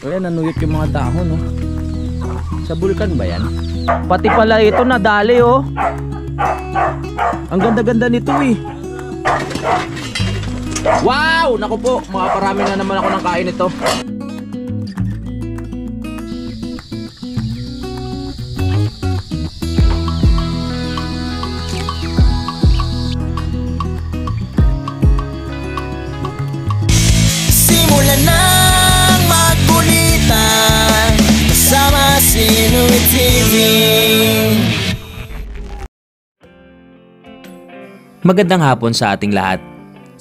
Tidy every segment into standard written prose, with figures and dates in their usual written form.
Ayan, nanuyot yung mga dahon, oh. Sa bulkan ba yan? Pati pala ito nadali, oh. Ang ganda-ganda nito, eh. Wow! Naku po, makaparami na naman ako ng kain nito. Simulan nang magkulitan kasama si Inuit TV. Magandang hapon sa ating lahat.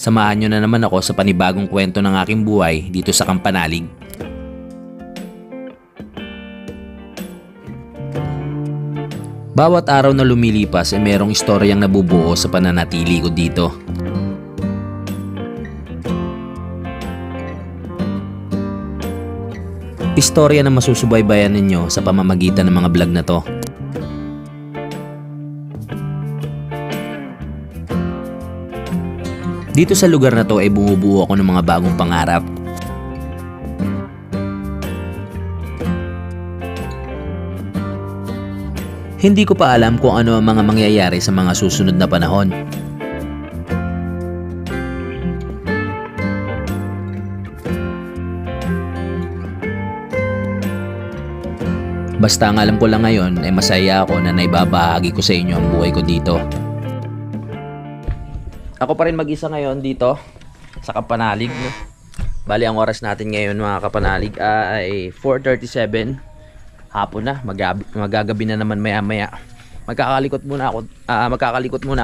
Samahan nyo na naman ako sa panibagong kwento ng aking buhay dito sa Kampanalig. Bawat araw na lumilipas ay merong istoryang nabubuo sa pananatili ko dito. Istorya na masusubaybayan ninyo sa pamamagitan ng mga vlog na to. Dito sa lugar na to ay bumubuo ako ng mga bagong pangarap. Hindi ko pa alam kung ano ang mga mangyayari sa mga susunod na panahon. Basta ang alam ko lang ngayon ay masaya ako na naibabahagi ko sa inyo ang buhay ko dito. Ako pa rin mag-isa ngayon dito sa Kampanalig. Bali, ang oras natin ngayon mga Kapanalig ay 4:37. Hapon na, magagabi na naman maya-maya. Magkakalikot muna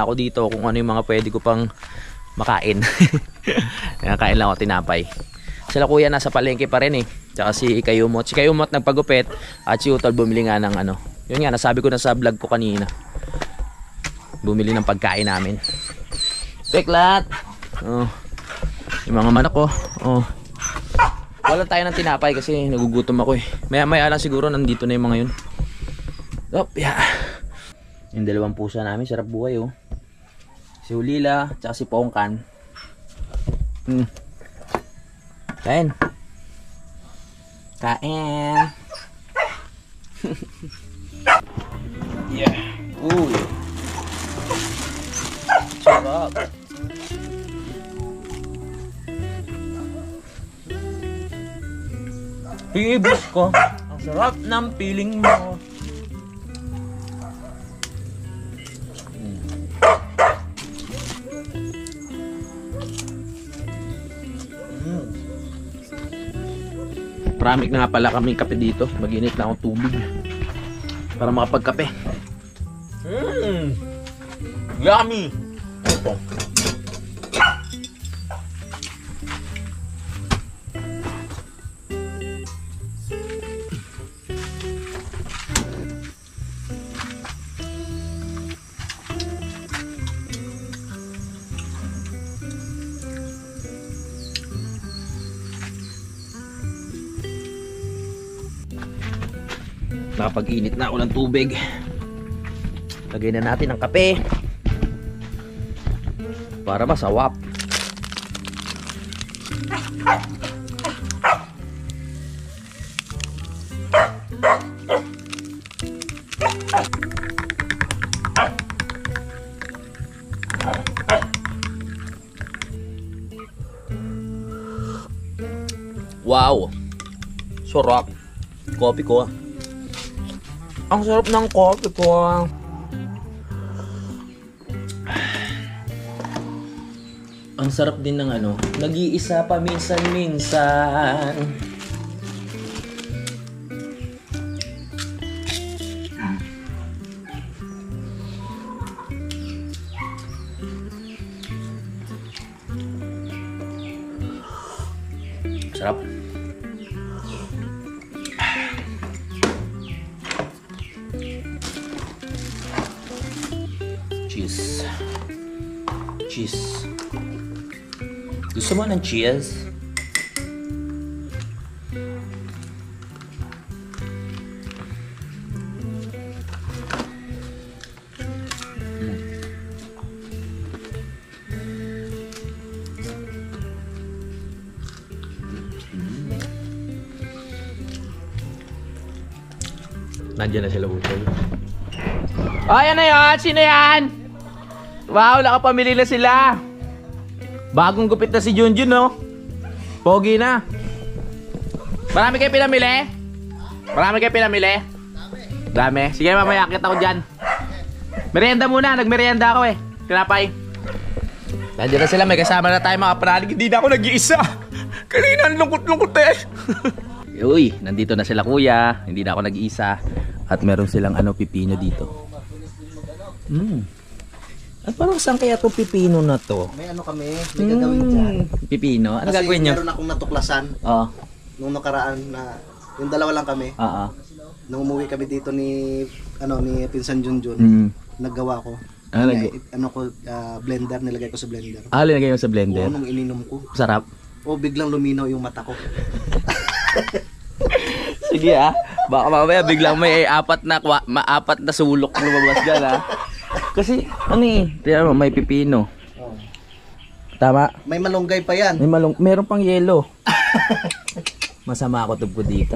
ako dito kung ano yung mga pwede ko pang makain. Kain lang ako tinapay. Sila kuya nasa palengke pa rin, eh. Tsaka si Kayumot. Si Kayumot nagpagupit at si Utol bumili nga ng ano. Yun nga, nasabi ko na sa vlog ko kanina. Bumili ng pagkain namin. Peklat! Oh. Yung mga manok ko. Oh. Wala tayo ng tinapay kasi nagugutom ako, eh. Maya-maya lang siguro nandito na yung mga yun. Op, yeah. Yung dalawang pusa namin, sarap buhay, oh. Si Ulila, tsaka si Pongkan. Kain. Kain. Yeah. Uy. Sarap. Pibos ko. Ang sarap ng piling mo. Maraming na nga pala kaming kape dito. Mag-init na akong tubig para makapagkape. Yummy! Ito. Nakapag-init na ako ng tubig. Lagay na natin ang kape para masawap. Wow! Sarap. Kopi ko. Ang sarap ng kopi ko. Ang sarap din ng ano, nag-iisa pa minsan-minsan. Sarap. Cheese. Cheese. Gusto mo ng cheese? Nandiyan na sila utol. Oh, yan na yun! Sino yan? Wow, nakapamili na sila. Bagong gupit na si Junjun, no? Pogi na. Marami kayo pinamili? Marami kayo pinamili? Dami. Sige, mamaya akit ako dyan. Merienda muna. Nagmerienda ako eh. Tinapay. Nandiyan na sila. May kasama na tayo mga kapanalig. Hindi na ako nag-iisa. Kanina, lungkot-lungkot eh. Uy, nandito na sila kuya. Hindi na ako nag-iisa. At meron silang pipino dito. At parang saan kaya itong pipino na to? May kami, may gagawin dyan. Pipino? Ano Kasi gagawin nyo? meron akong natuklasan Oo. nung nakaraan na yung dalawa lang kami. Oo. Nung umuwi kami dito ni Pinsan Junjun, naggawa ko. Blender, nilagay ko sa blender. Ah, linagay mo sa blender? Oo, nung ininom ko. Sarap. Biglang luminaw yung mata ko. Sige baka mamaya biglang may apat na sulok lumabas dyan Kasi tingnan mo, may pipino. Tama? May malunggay pa yan. Meron pang yelo. Masama ang kutob ko dito.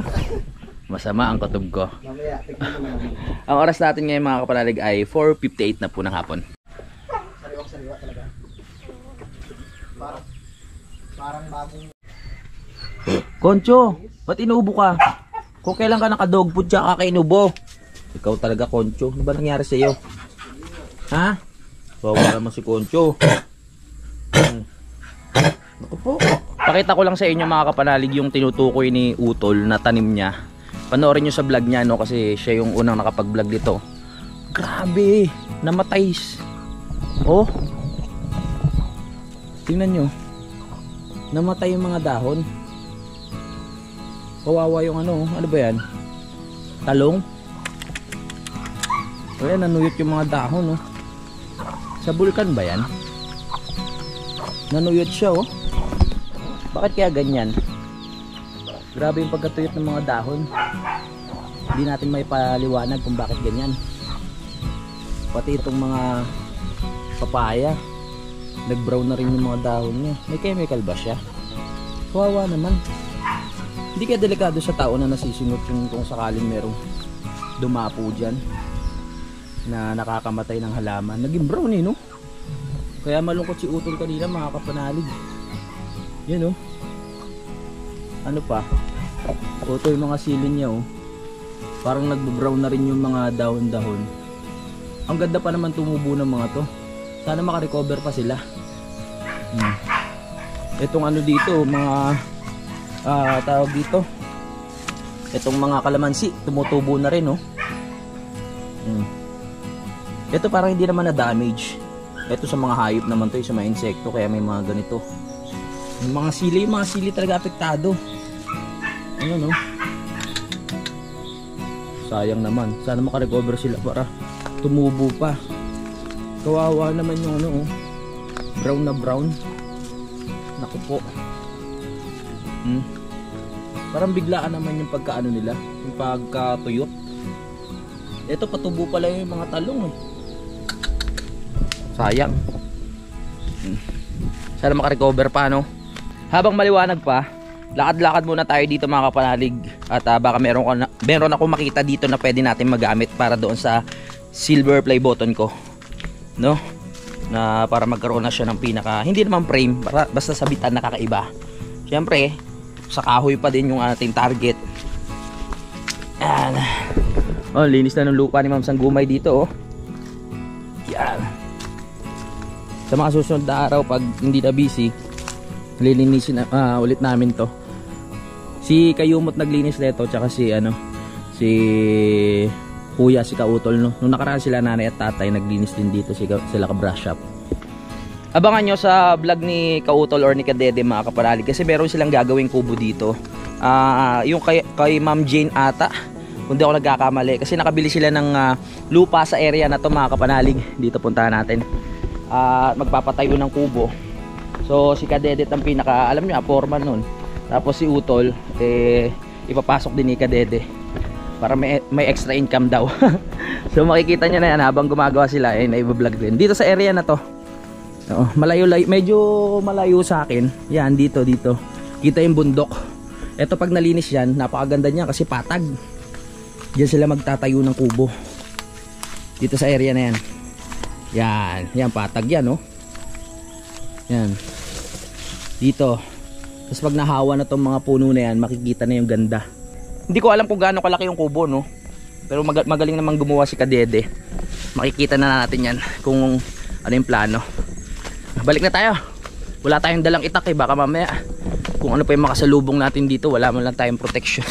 Masama ang kutob ko. Mamaya, tignan mo naman. Ang oras natin ngayon mga kapanalig ay 4:58 na po ng hapon. Sariwa talaga. Parang bagong... Koncho, ba't inuubo ka? Kung kailan ka nakadog food tsaka ka inubo. Ikaw talaga, Koncho. Ano ba nangyari sa iyo? Ha? Bawa naman si Koncho. Naku po. Pakita ko lang sa inyo mga kapanalig yung tinutukoy ni Utol na tanim niya. Panoorin nyo sa vlog niya kasi siya yung unang nakapag-vlog dito. Grabe, namatay. Oh. Tingnan nyo. Namatay yung mga dahon. Kawawa yung ano ba yan? Talong. Ayan, nanuyot yung mga dahon Sa bulkan ba yan? Nanuyot siya Bakit kaya ganyan? Grabe yung pagkatuyot ng mga dahon. Hindi natin may paliwanag kung bakit ganyan. Pati itong mga papaya, nag-brown na rin yung mga dahon niya. May chemical ba siya? Kawawa naman. Hindi kaya delikado sa tao na nasisingot yung kung sakaling merong dumapo dyan na nakakamatay ng halaman. Naging brown no? Kaya malungkot si Utol kanina mga kapanalig. Yan Ano pa? Ito yung mga silin niya Parang nagbo-brown na rin yung mga dahon-dahon. Ang ganda pa naman tumubo ng mga to. Sana makarecover pa sila. Itong dito, mga tawag dito. Itong mga kalamansi, tumutubo na rin Ito parang hindi naman na damage. Ito sa mga hayop naman to, sa mga insekto, kaya may mga ganito. Yung mga sili talaga apektado. Sayang naman. Sana makarecover sila para tumubo pa. Kawawa naman yung brown na brown. Naku po. Parang biglaan naman yung pagkaano nila, yung pagkatuyot. Ito patubo pala yung mga talong Sayang. Sana makarecover pa Habang maliwanag pa, lakad-lakad muna tayo dito mga kapanalig. At baka meron ako makita dito na pwede natin magamit para doon sa silver play button ko. Na para magkaroon na siya ng pinaka, hindi naman frame, basta sabitan na kakaiba. Siyempre, sa kahoy pa din yung ating target. Yan. Linis na ng lupa ni Ma'am Sanggumay dito Yan. Sa mga susunod na araw pag hindi na busy, lilinisin ulit namin to. Si Kayumot naglinis nito, tsaka si Kuya, si Kautol Nung nakaraan sila nanay at tatay, naglinis din dito sila ka-brush up. Abangan nyo sa vlog ni Kautol or ni Kadede mga kapanalig, kasi meron silang gagawing kubo dito. Yung kay Ma'am Jane ata, kung di ako nagkakamali, kasi nakabili sila ng lupa sa area na to mga kapanalig. Dito puntahan natin. Magpapatayo ng kubo. So si Kadede ang pinaka, alam nyo, foreman nun. Tapos si Utol ipapasok din ni Kadede para may extra income daw. So makikita nyo na yan habang gumagawa sila naibablog din. Dito sa area na to, medyo malayo sa akin. Yan, dito kita yung bundok. Ito pag nalinis yan, napakaganda niya kasi patag. Diyan sila magtatayo ng kubo. Dito sa area na yan. Yan patag yan, oh. Yan. Dito. Tapos pag nahawa na tong mga puno na yan, makikita na yung ganda. Hindi ko alam kung gaano kalaki yung kubo, no. Pero magaling namang gumawa si Kadede. Makikita na natin yan kung ano yung plano. Balik na tayo. Wala tayong dalang itak eh. Baka mamaya kung ano pa yung makasalubong natin dito, wala man lang tayong protection.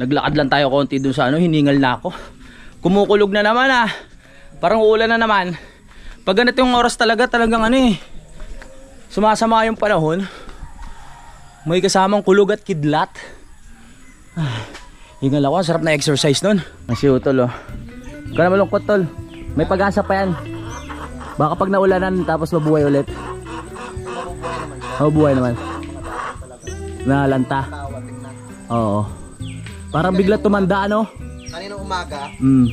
Naglakad lang tayo konti dun sa ano, hiningal na ako. Kumukulog na naman ah. Parang uulan na naman. Pag ganito yung oras talagang ano eh, sumasama yung panahon. May kasamang kulog at kidlat. Hingal ako, sarap na exercise nun. Kasi utol oh. Huwag ka na malungkot tol. May pag-asa pa yan. Baka pag naulanan tapos mabuhay ulit. Mabuhay naman. Nalanta. Oo. Parang bigla tumanda ano? Kaninang umaga, ang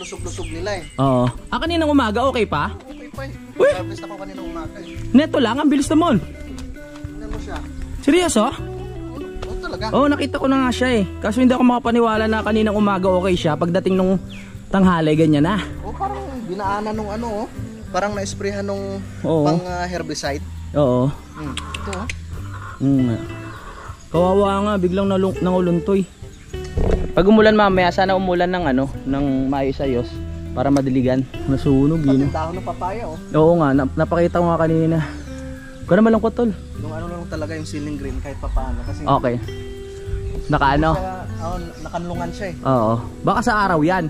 lusog-lusog nila eh. Oo. Kaninang umaga okay pa? Okay pa eh. Harvest ako kaninang umaga eh. Neto lang, ang bilis naman. Tingnan mo siya. Seryoso? Oo talaga. Oo, nakita ko na nga siya eh. Kaso hindi ako makapaniwala na kaninang umaga okay siya. Pagdating nung tanghali, ganyan na. Oo, parang binaanan nung ano oh. Parang na-sprayhan nung pang herbicide. Oo. Ito oh. Kawawa nga, biglang nanguluntoy. Pag umulan mamaya, sana umulan ng ano, ng maayos-ayos para madiligan. Nasunog yun. Yung dahon ng papaya oh. Oo nga, napakita ko nga kanina. Huwag na malungkot tol. Yung ano lang talaga yung ceiling green kahit papaano. Kasi okay. Nakaano? Nakanlungan siya eh. Oo. Baka sa araw yan.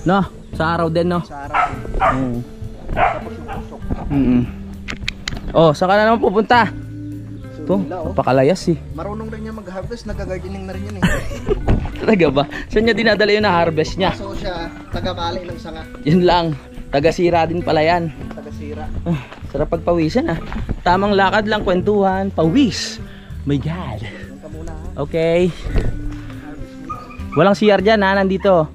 No? Sa araw din no? Sa araw din. Tapos yung pusok. Oh, saan ka na naman pupunta? Ito, napakalayas eh. Marunong rin niya mag-harvest, nag-gardening na rin yan eh. Talaga ba? Saan niya dinadala yung na-harvest niya? So siya, taga-bali ng sanga. Yun lang, taga-sira din pala yan. Taga-sira. Sarap pagpawisan ah. Tamang lakad lang, kwentuhan, pawis. My God. Okay. Walang CR dyan ha, nandito.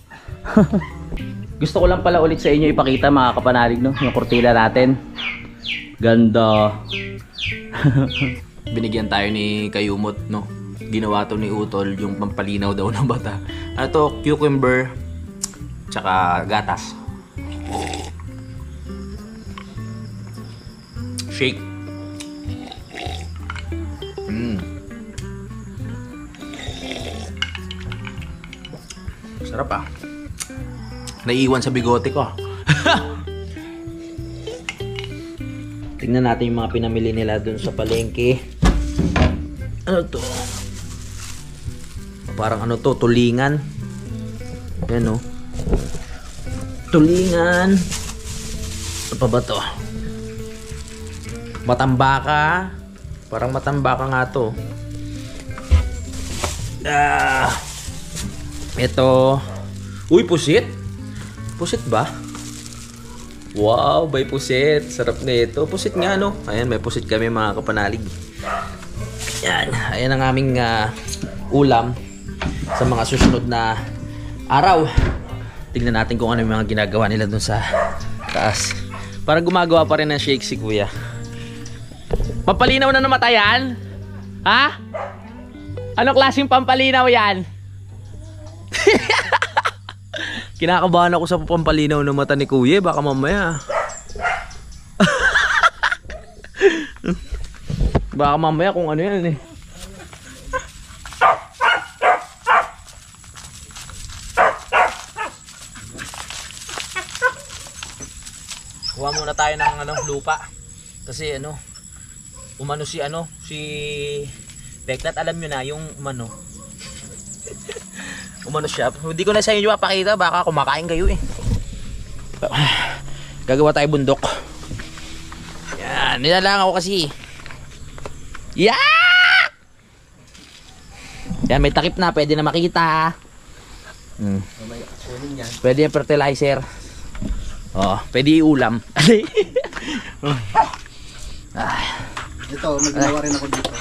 Gusto ko lang pala ulit sa inyo ipakita mga kapanalig no, yung kurtila natin. Ganda. Binigyan tayo ni Kayumot no. Ginawa to ni Utol yung pampalinaw daw ng bata. Ano to, cucumber tsaka gatas. Shake. Sarap ah. Naiiwan sa bigote ko. Tingnan natin yung mga pinamili nila dun sa palengke. Ano to? Parang ano to, tulingan. Yan o. Tulingan. Ano pa ba to? Matambaka. Parang matambaka nga to. Ito. Uy, pusit. Pusit ba? Wow, may pusit. Sarap na ito. Pusit nga no. Ayan, may pusit kami mga kapanalig. Yan. Ayan ang aming ulam sa mga susunod na araw. Tingnan natin kung ano yung mga ginagawa nila dun sa taas. Parang gumagawa pa rin ng shake si kuya. Pampalinaw na namatayan? Ha? Anong klaseng pampalinaw yan? Kinakabahan ako sa pampalinaw ng mata ni kuya. Baka mamaya baka mamaya kung ano yan eh. Kuha muna tayo ng lupa. Kasi umano si Beklat, alam nyo na yung umano siya. Hindi ko na sa inyo mapakita, baka kumakain kayo eh. Gagawa tayo bundok. Yan, nilalang ako kasi. Yeah! Yan, may takip na, pwede na makita. Pwede yung fertilizer. Oh, pwede iulam. Ito, may ginawa rin ako dito.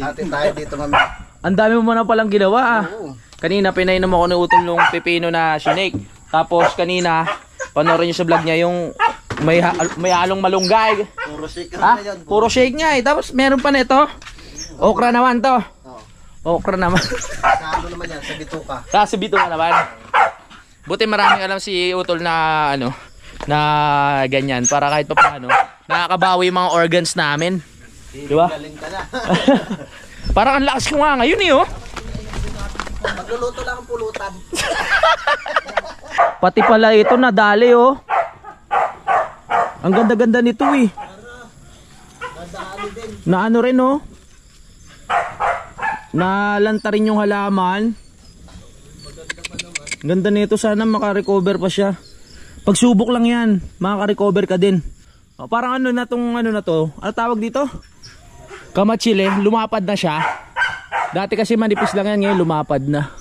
Atin tayo dito mami. Ang dami mo na palang ginawa. Oo. Kanina pinainom ako ng utol ng pipino na sinake. Tapos kanina, panoorin nyo sa vlog niya yung may halong malunggay. Puro shake Ha? na yan. Puro shake niya eh. Tapos meron pa nito. Okra naman to. Okra naman. Sa ano naman yan, sa bituka. Kasi bito na naman. Buti maraming alam si utol na ano, na ganyan. Para kahit pa paano, nakakabawi yung mga organs namin. Di ba? Galing ka na. Parang ang lakas ko nga ngayon eh oh. Magluluto lang ang pulutan. Pati pala ito nadali oh. Ang ganda-ganda nito eh. Na ano rin oh. Nalanta rin yung halaman. Ganda nito, sana makarecover pa siya. Pagsubok lang yan, makaka-recover ka din. O, parang ano na tong ano na to. Ano tawag dito? Kamachile, lumapad na siya. Dati kasi manipis lang yan, ngayon lumapad na.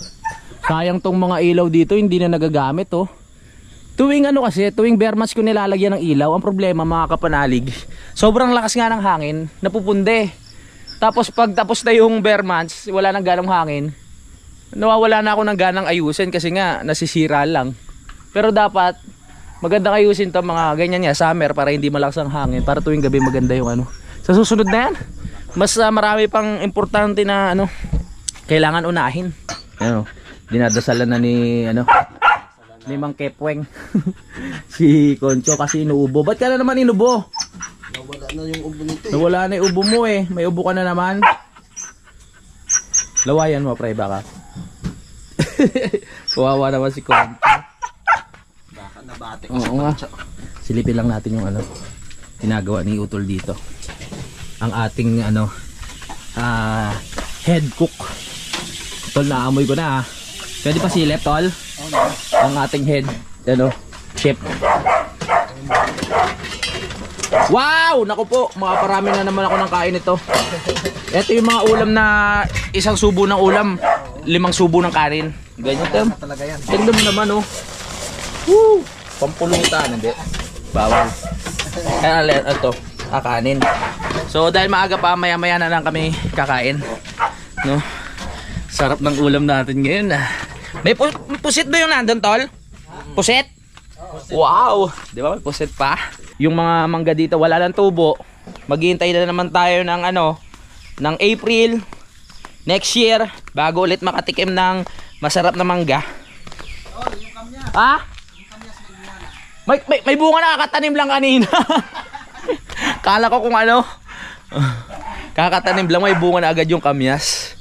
Sayang tong mga ilaw dito, hindi na nagagamit oh. Tuwing ano kasi, tuwing bare months ko nilalagyan ng ilaw, ang problema mga kapanalig, sobrang lakas nga ng hangin, napupunde. Tapos pag tapos na yung bare months, wala nang ganong hangin, nawawala na ako ng ganang ayusin kasi nga nasisira lang. Pero dapat magandang ayusin to mga ganyan niya, summer, para hindi malakas ang hangin, para tuwing gabi maganda yung ano. Sa susunod na yan, mas marami pang importante na ano, kailangan unahin. Ano, dinadasalan na ni ano, ni Mang Kepweng. Si Concho kasi inuubo. Ba't ka na naman inubo? Nawala na yung ubo nito eh. Nawala na yung ubo mo eh. May ubo ka na naman. Lawayan mo, pre, baka. Kawawa naman si Concho. Baka nabate ko. Oo nga. Silipin lang natin yung ano, ginagawa ni Utol dito. Ang ating ano, head cook. Tol, naamoy ko na ah. Pwede pa silip, Tol? Ang ating head, ano, chef. Wow! Naku po, makaparami na naman ako ng kain ito. Ito yung mga ulam na isang subo ng ulam, 5 subo ng kanin. Ganyan ito. Talaga yan. Tingnan mo naman oh. Woo! Pampulutan, hindi. Bawal. Kaya ito, kakanin. So dahil maaga pa, maya-maya na lang kami kakain. No? Sarap ng ulam natin ngayon ah. May pusit ba yung nandun, Tol? Pusit? Wow! Di ba may pusit pa? Yung mga mangga dito wala lang tubo. Maghihintay na naman tayo ng ano, ng April next year bago ulit makatikim ng masarap na mangga. Ha? May bunga na, kakatanim lang kanina. Kala ko kung ano. Kakatanim lang, may bunga na agad yung kamyas.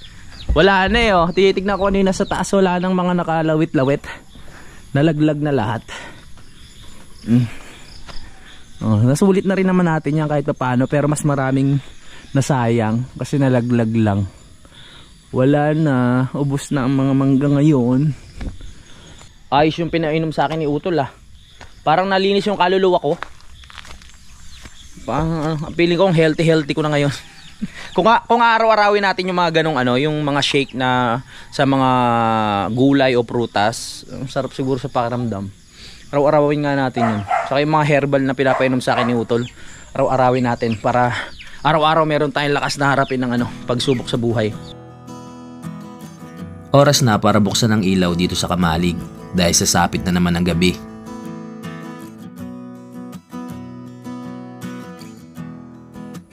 Wala na eh oh. Titignan ko kanina sa taas, wala nang mga nakalawit-lawit. Nalaglag na lahat. Oh, nasulit na rin naman natin yan kahit paano, pero mas maraming nasayang kasi nalaglag lang. Wala na, ubos na ang mga mangga ngayon. Ayos yung pinainom sa akin ni Utol ah. Parang nalinis yung kaluluwa ko. Feeling ko healthy ko na ngayon. Kung araw-arawin natin yung mga ganong ano, yung mga shake na sa mga gulay o prutas, sarap siguro sa pakiramdam. Araw-arawin nga natin yun. Saka yung mga herbal na pinapainom sa akin ni Utol, araw-arawin natin para araw-araw meron tayong lakas na harapin ng ano, pagsubok sa buhay. Oras na para buksan ang ilaw dito sa Kamalig dahil sasapit na naman ang gabi.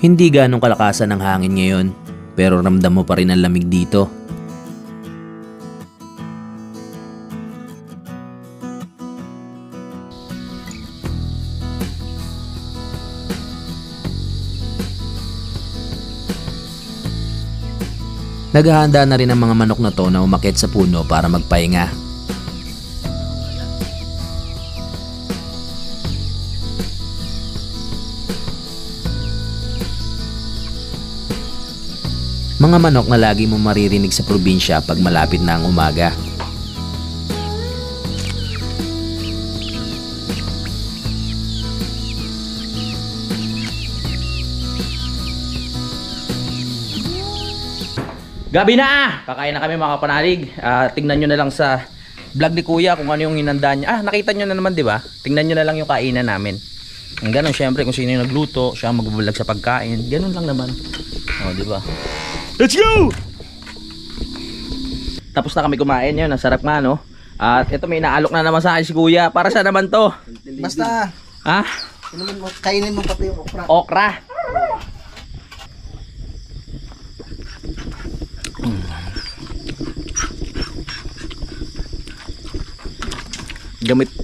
Hindi ganong kalakasan ng hangin ngayon, pero ramdam mo pa rin ang lamig dito. Naghahanda na rin ang mga manok na to na umakyat sa puno para magpahinga. Mga manok na lagi mo maririnig sa probinsya pag malapit na ang umaga. Gabi na! Kakain na kami mga kapanalig. Tingnan nyo na lang sa vlog ni Kuya kung ano yung hinanda niya. Nakita nyo na naman, di ba? Tingnan nyo na lang yung kainan namin. Ang ganun, syempre, kung sino yung nagluto, siya magbablog sa pagkain. Ganun lang naman. O, di ba? Let's go! Tapos na kami kumain yun. Ang sarap nga, no? At ito, may naalok na naman sa akin si Kuya. Para saan naman to? Basta, Ha? kainin mo pati yung okra. Okra.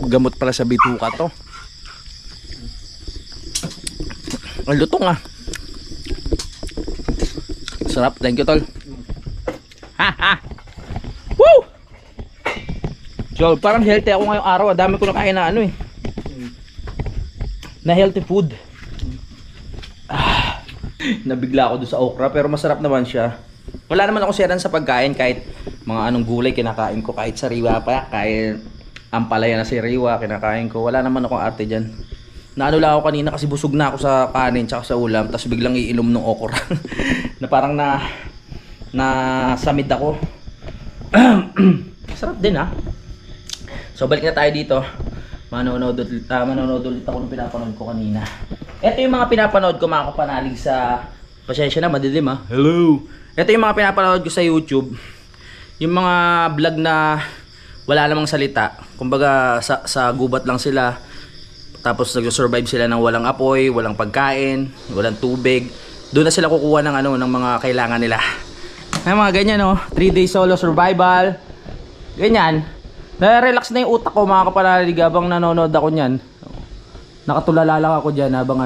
Gamot pala sa bituka to. Ang lutong ah. Sarap, thank you tol. Ha ha. Woo! So, parang healthy ako ngayong araw. Dami ko nakain na ano eh. Na healthy food. Nabigla ako doon sa okra pero masarap naman siya. Wala naman ako siyaran sa pagkain kahit mga anong gulay kinakain ko, kahit sariwa pa, kahit ampalaya na sariwa kinakain ko. Wala naman akong arte dyan. Naano lang ako kanina kasi busog na ako sa kanin tsaka sa ulam, tapos biglang iinom ng okra. Na parang na samid ako. Sarap din ah. So balik na tayo dito. Manonood ulit ako ng pinapanood ko kanina. Ito yung mga pinapanood ko mga kapanalig sa... Pasensya na, madilim ha. Hello! Ito yung mga pinapanood ko sa YouTube. Yung mga vlog na wala namang salita. Kumbaga sa gubat lang sila. Tapos nag-survive sila ng walang apoy, walang pagkain, walang tubig. Doon na sila kukuha ng ng mga kailangan nila. May mga ganyan no, 3 days solo survival. Ganyan. Na-relax na yung utak ko mga kapanalig habang nanonood ako niyan. Nakatulala lang ako diyan habang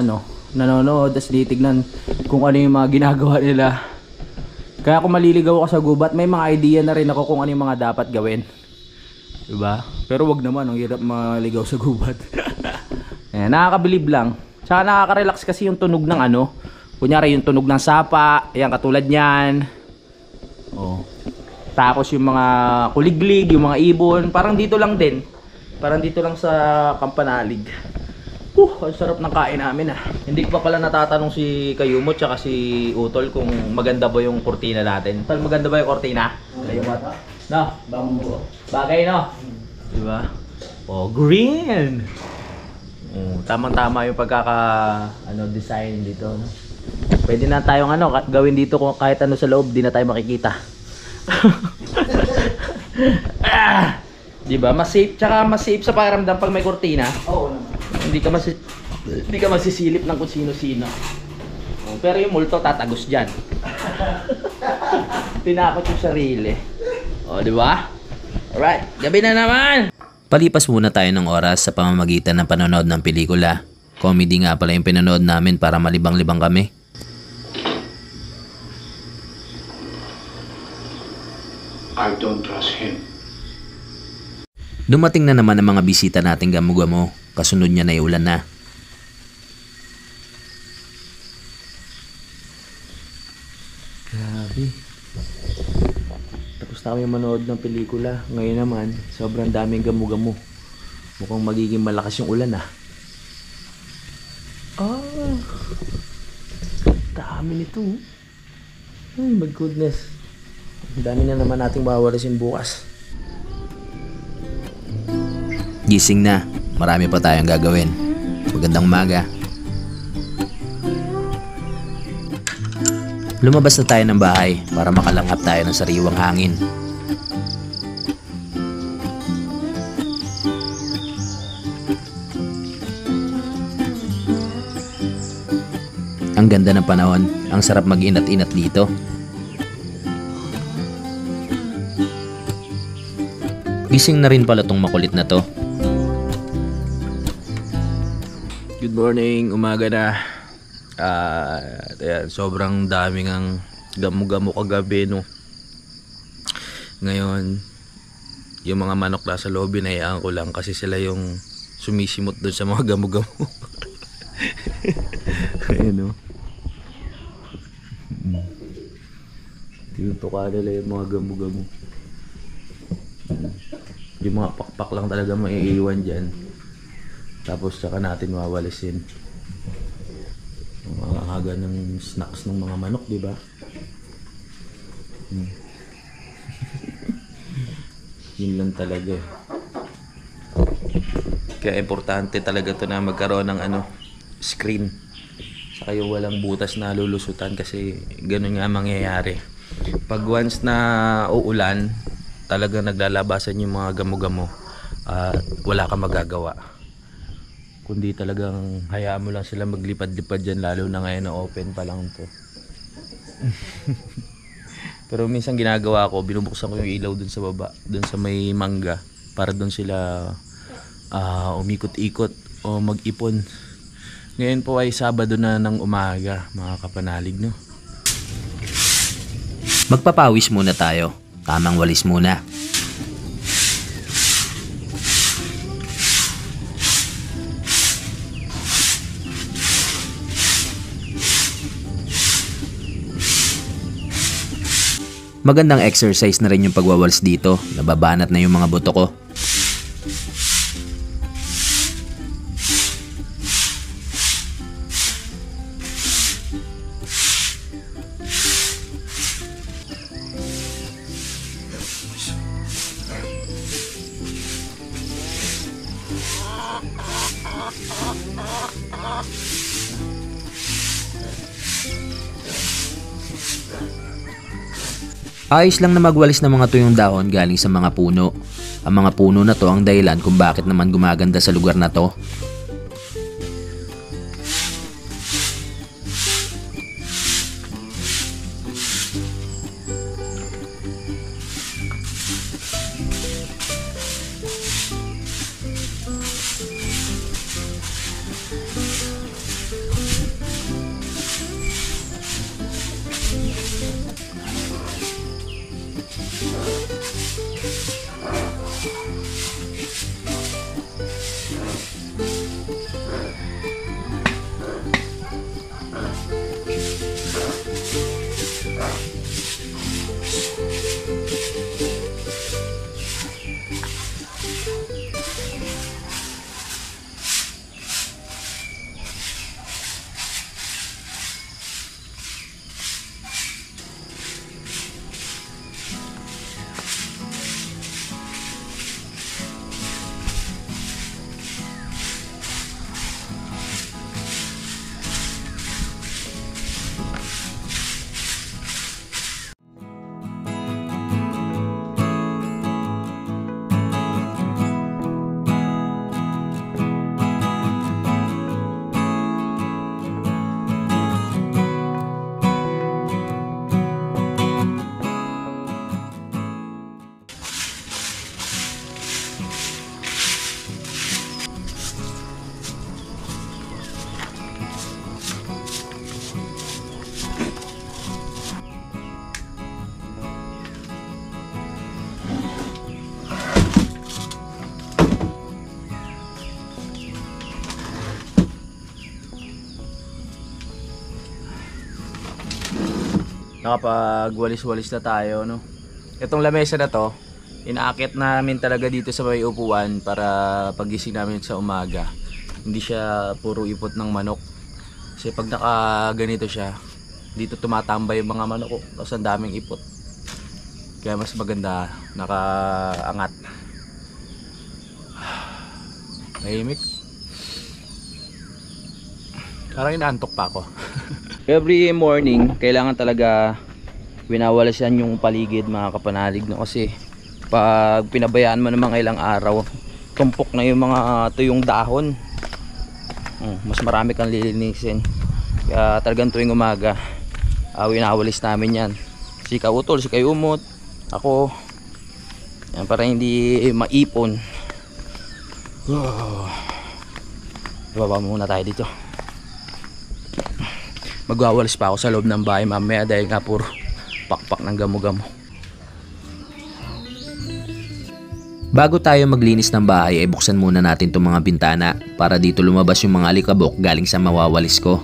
nanonood, tapos titignan kung ano yung mga ginagawa nila. Kaya kung maliligaw ako sa gubat, may mga idea na rin ako kung ano yung mga dapat gawin. Diba? Pero wag naman, ang hirap maligaw sa gubat. Ayan, nakakabilib lang. Tsaka nakaka-relax kasi yung tunog ng kunyari yung tunog ng sapa, ayan katulad niyan. Oh. Tapos yung mga kuliglig, yung mga ibon, parang dito lang din. Parang dito lang sa Kampanalig. Ang sarap ng kain namin ah. Hindi ko pa pala natatanong si Kayumo tsaka si Utol kung maganda ba yung kurtina natin. Tal, maganda ba yung kurtina? Kayumo? No? Bagay no? Diba? Oh, green! Oh, tamang-tama yung design dito. No? Pwede na tayong gawin dito kung kahit ano sa loob, di na tayo makikita. Diba? Mas safe, tsaka mas safe sa pakiramdam pag may kurtina. Oo naman. Hindi ka masisilip ng kung sino-sino. Pero yung multo tatagos dyan. Tinakot yung sarili. O, di ba? Alright, gabi na naman! Palipas muna tayo ng oras sa pamamagitan ng panonood ng pelikula. Comedy nga pala yung pinanood namin para malibang-libang kami. I don't trust him. Dumating na naman ang mga bisita nating gamo-gamo. Kasunod niya na ulan na. Grabe. Tapos na kami manood ng pelikula. Ngayon naman, sobrang daming gamo-gamo. Mukhang magiging malakas yung ulan ah. Dami nito. Ay my goodness. Ang dami na naman nating mawawalisin bukas. Gising na. Marami pa tayong gagawin. Magandang umaga. Lumabas na tayo ng bahay para makalanghap tayo ng sariwang hangin. Ang ganda ng panahon. Ang sarap mag-inat-inat dito. Gising na rin pala tong makulit na to. Good morning, umaga na. Ayan, sobrang daming ang gamo-gamo kagabi no. Ngayon, yung mga manok na sa loob binayaan ko lang kasi sila yung sumisimot doon sa mga gamo-gamo. Ayan o. Tinutuka nila yung mga gamo-gamo. Yung mga pakpak lang talaga maiiwan dyan. Tapos saka natin mawawalisin. Mga haga ng snacks ng mga manok, di ba? Yun lang talaga eh. Kaya importante talaga to na magkaroon ng screen. Saka yung walang butas na lulusutan kasi ganun nga mangyayari. Pag once na uulan, talaga naglalabasan yung mga gamo-gamo at wala kang magagawa. Kundi talagang hayaan mo lang sila maglipad-lipad dyan, lalo na ngayon na open pa lang to. Pero minsan ginagawa ko, binubuksan ko yung ilaw dun sa baba, dun sa may mangga, para dun sila umikot-ikot o mag-ipon. Ngayon po ay Sabado na ng umaga, mga kapanalig, no? Magpapawis muna tayo. Tamang walis muna. Magandang exercise na rin yung pagwawalis dito. Nababanat na yung mga buto ko. Ayos lang na magwalis ng mga tuyong dahon galing sa mga puno. Ang mga puno na to ang dahilan kung bakit naman gumaganda sa lugar na to. Nakapagwalis-walis na tayo, no? Itong lamesa na to, inaakit namin talaga dito sa may upuan para pagising namin sa umaga. Hindi siya puro ipot ng manok. Kasi pag nakaganito siya, dito tumatambay yung mga manok ko. Tapos ang daming ipot. Kaya mas maganda nakaangat. Tahimik. Parang inaantok pa ako. Every morning, kailangan talaga winawalasan yung paligid, mga kapanalig, no? Kasi pag pinabayaan mo ng mga ilang araw, tumpok na yung mga tuyong dahon. Mas marami kang lilinisin. Kaya talagang tuwing umaga, winawalis namin yan. Si Kautol, si Kayumot, ako. Yan, para hindi maipon. Baba muna tayo dito. Magwawalis pa ako sa loob ng bahay mamaya dahil nga puro pakpak ng gamo-gamo. Bago tayo maglinis ng bahay ay buksan muna natin itong mga bintana para dito lumabas yung mga alikabok galing sa mawawalis ko.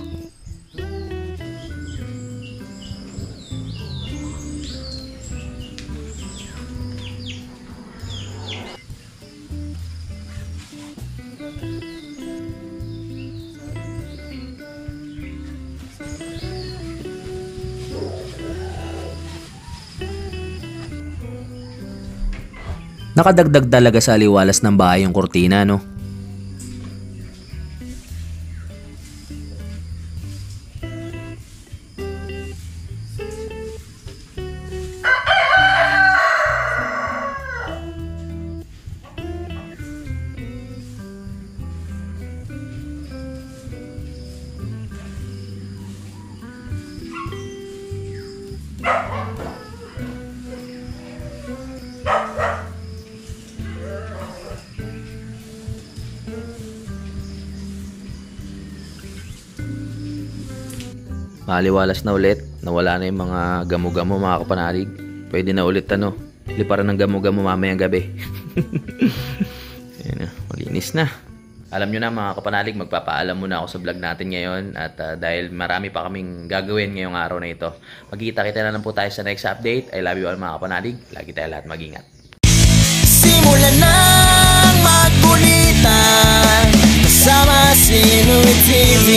Nakadagdag talaga sa aliwalas ng bahay yung kurtina, no? Maliwalas na ulit. Nawala na yung mga gamo-gamo mga kapanalig. Pwede na ulit liparan ng gamo-gamo mamayang gabi. Ayan na, malinis na. Alam nyo na mga kapanalig, magpapaalam muna ako sa vlog natin ngayon. At dahil marami pa kaming gagawin ngayong araw na ito, magkita-kita na lang po tayo sa next update. I love you all mga kapanalig. Lagi tayo lahat mag-ingat. Simulan nang magbulitan kasama si Inuit TV.